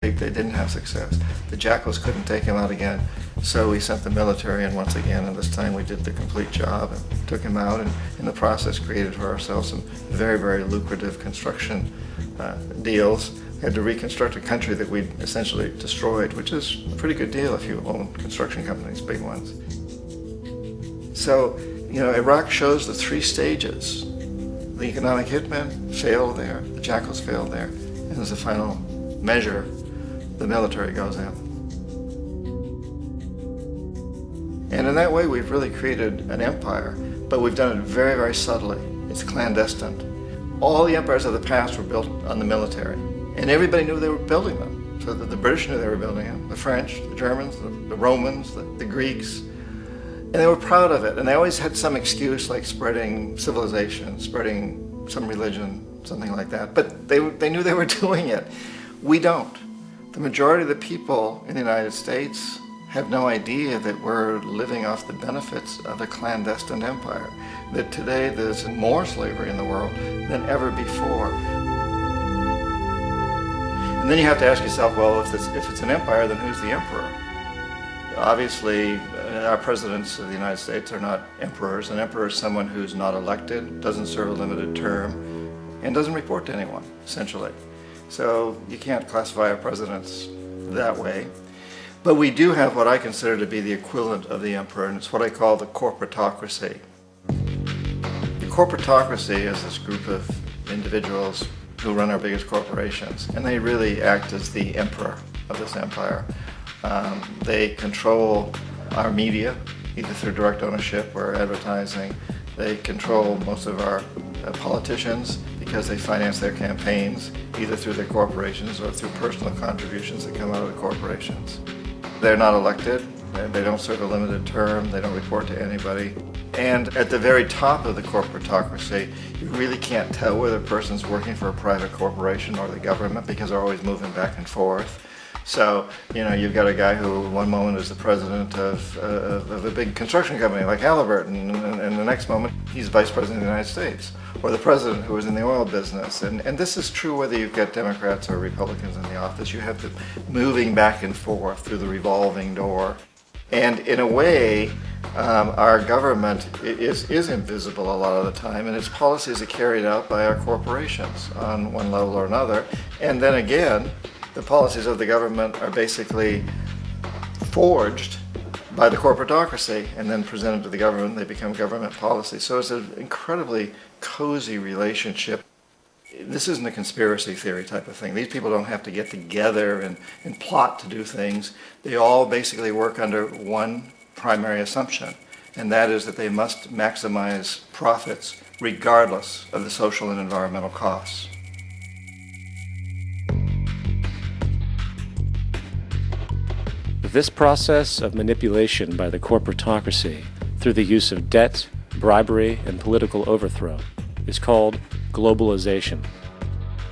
They didn't have success. The jackals couldn't take him out again, so we sent the military in once again, and this time we did the complete job and took him out, and in the process created for ourselves some very, very lucrative construction deals. We had to reconstruct a country that we'd essentially destroyed, which is a pretty good deal if you own construction companies, big ones. So, Iraq shows the three stages. The economic hitmen failed there, the jackals failed there, and as a final measure, the military goes in. And in that way, we've really created an empire, but we've done it very, very subtly. It's clandestine. All the empires of the past were built on the military, and everybody knew they were building them. So that the British knew they were building them, the French, the Germans, the Romans, the Greeks, and they were proud of it. And they always had some excuse, like spreading civilization, spreading some religion, something like that. But they knew they were doing it. We don't. The majority of the people in the United States have no idea that we're living off the benefits of a clandestine empire, that today there's more slavery in the world than ever before. And then you have to ask yourself, well, if it's an empire, then who's the emperor? Obviously, our presidents of the United States are not emperors. An emperor is someone who's not elected, doesn't serve a limited term, and doesn't report to anyone, essentially. So you can't classify our presidents that way. But we do have what I consider to be the equivalent of the emperor, and it's what I call the corporatocracy. The corporatocracy is this group of individuals who run our biggest corporations, and they really act as the emperor of this empire. They control our media, either through direct ownership or advertising. They control most of our politicians because they finance their campaigns either through their corporations or through personal contributions that come out of the corporations. They're not elected, they don't serve a limited term, they don't report to anybody. And at the very top of the corporatocracy, you really can't tell whether a person's working for a private corporation or the government because they're always moving back and forth. So, you've got a guy who one moment is the president of a big construction company like Halliburton, and the next moment he's vice president of the United States, or the president who is in the oil business. And this is true whether you've got Democrats or Republicans in the office. You have them moving back and forth through the revolving door. And in a way, our government is invisible a lot of the time, and its policies are carried out by our corporations on one level or another. And then again, the policies of the government are basically forged by the corporatocracy and then presented to the government. They become government policy. So it's an incredibly cozy relationship. This isn't a conspiracy theory type of thing. These people don't have to get together and plot to do things. They all basically work under one primary assumption, and that is that they must maximize profits regardless of the social and environmental costs. This process of manipulation by the corporatocracy through the use of debt, bribery, and political overthrow is called globalization.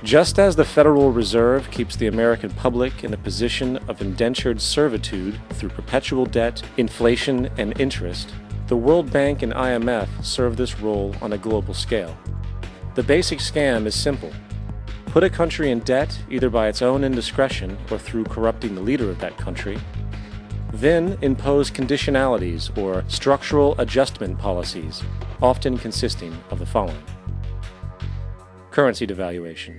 Just as the Federal Reserve keeps the American public in a position of indentured servitude through perpetual debt, inflation, and interest, the World Bank and IMF serve this role on a global scale. The basic scam is simple. Put a country in debt either by its own indiscretion or through corrupting the leader of that country, then impose conditionalities or structural adjustment policies, often consisting of the following. Currency devaluation.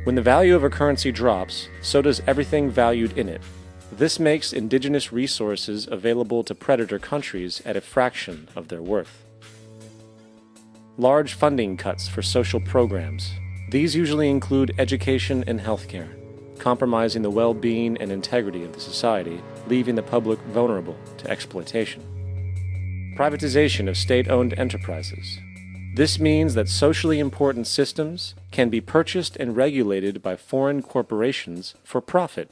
When the value of a currency drops, so does everything valued in it. This makes indigenous resources available to predator countries at a fraction of their worth. Large funding cuts for social programs. These usually include education and healthcare, compromising the well-being and integrity of the society, leaving the public vulnerable to exploitation. Privatization of state-owned enterprises. This means that socially important systems can be purchased and regulated by foreign corporations for profit.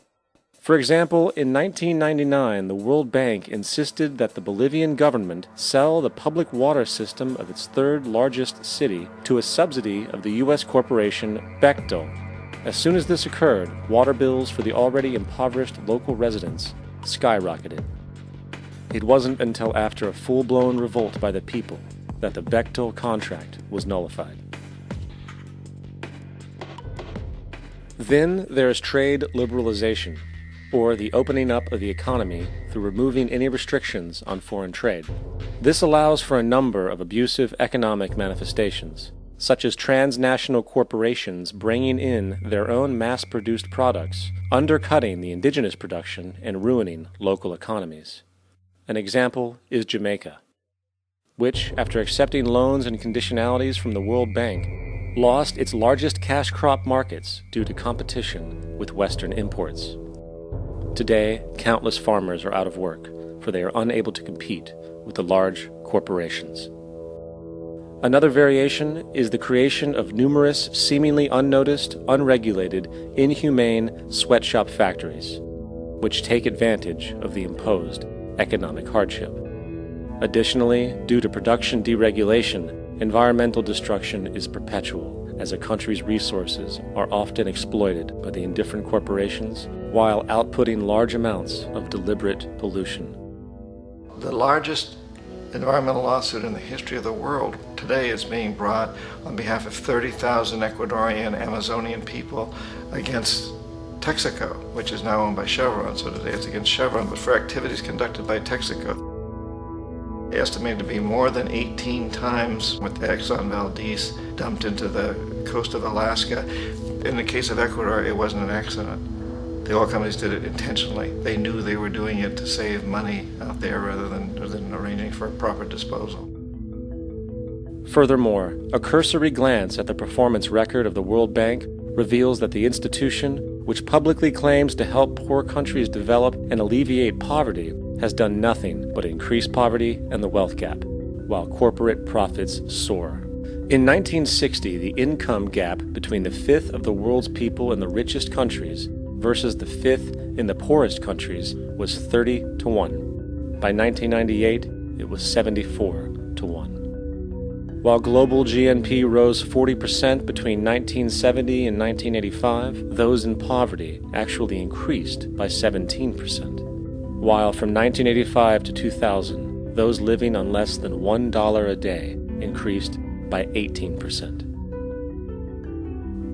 For example, in 1999, the World Bank insisted that the Bolivian government sell the public water system of its third largest city to a subsidy of the U.S. corporation Bechtel. As soon as this occurred, water bills for the already impoverished local residents skyrocketed. It wasn't until after a full-blown revolt by the people that the Bechtel contract was nullified. Then there is trade liberalization, or the opening up of the economy through removing any restrictions on foreign trade. This allows for a number of abusive economic manifestations, such as transnational corporations bringing in their own mass-produced products, undercutting the indigenous production and ruining local economies. An example is Jamaica, which, after accepting loans and conditionalities from the World Bank, lost its largest cash crop markets due to competition with Western imports. Today, countless farmers are out of work, for they are unable to compete with the large corporations. Another variation is the creation of numerous seemingly unnoticed, unregulated, inhumane sweatshop factories, which take advantage of the imposed economic hardship. Additionally, due to production deregulation, environmental destruction is perpetual, as a country's resources are often exploited by the indifferent corporations while outputting large amounts of deliberate pollution. The largest environmental lawsuit in the history of the world today is being brought on behalf of 30,000 Ecuadorian Amazonian people against Texaco, which is now owned by Chevron. So today it's against Chevron, but for activities conducted by Texaco. Estimated to be more than 18 times what the Exxon Valdez dumped into the coast of Alaska. In the case of Ecuador, it wasn't an accident. The oil companies did it intentionally. They knew they were doing it to save money out there rather than arranging for a proper disposal. Furthermore, a cursory glance at the performance record of the World Bank reveals that the institution, which publicly claims to help poor countries develop and alleviate poverty, has done nothing but increase poverty and the wealth gap, while corporate profits soar. In 1960, the income gap between the fifth of the world's people in the richest countries versus the fifth in the poorest countries was 30 to 1. By 1998, it was 74 to 1. While global GNP rose 40% between 1970 and 1985, those in poverty actually increased by 17%. While from 1985 to 2000, those living on less than $1 a day increased by 18%.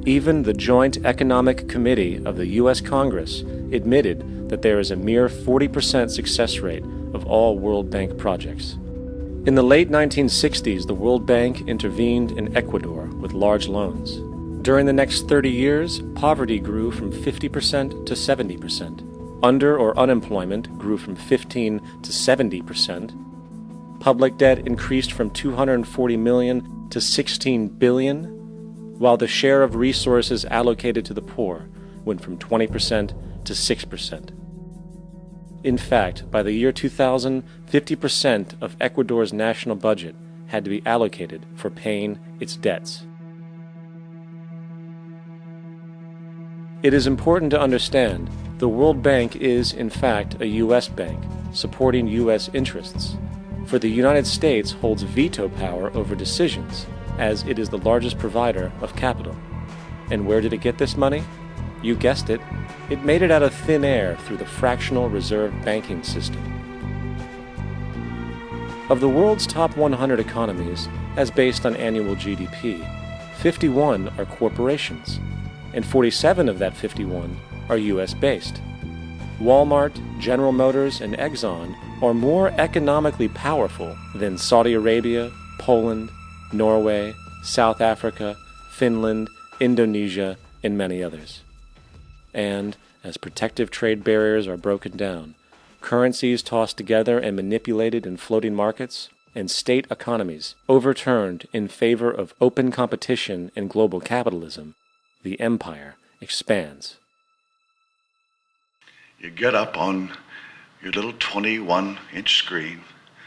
Even the Joint Economic Committee of the U.S. Congress admitted that there is a mere 40% success rate of all World Bank projects. In the late 1960s, the World Bank intervened in Ecuador with large loans. During the next 30 years, poverty grew from 50% to 70%. Under or unemployment grew from 15 to 70%. Public debt increased from $240 million to $16 billion, while the share of resources allocated to the poor went from 20% to 6%. In fact, by the year 2000, 50% of Ecuador's national budget had to be allocated for paying its debts. It is important to understand the World Bank is, in fact, a U.S. bank, supporting U.S. interests, for the United States holds veto power over decisions, as it is the largest provider of capital. And where did it get this money? You guessed it. It made it out of thin air through the fractional reserve banking system. Of the world's top 100 economies, as based on annual GDP, 51 are corporations, and 47 of that 51 are U.S.-based. Walmart, General Motors, and Exxon are more economically powerful than Saudi Arabia, Poland, Norway, South Africa, Finland, Indonesia, and many others. And, as protective trade barriers are broken down, currencies tossed together and manipulated in floating markets, and state economies overturned in favor of open competition and global capitalism, the empire expands. You get up on your little 21-inch screen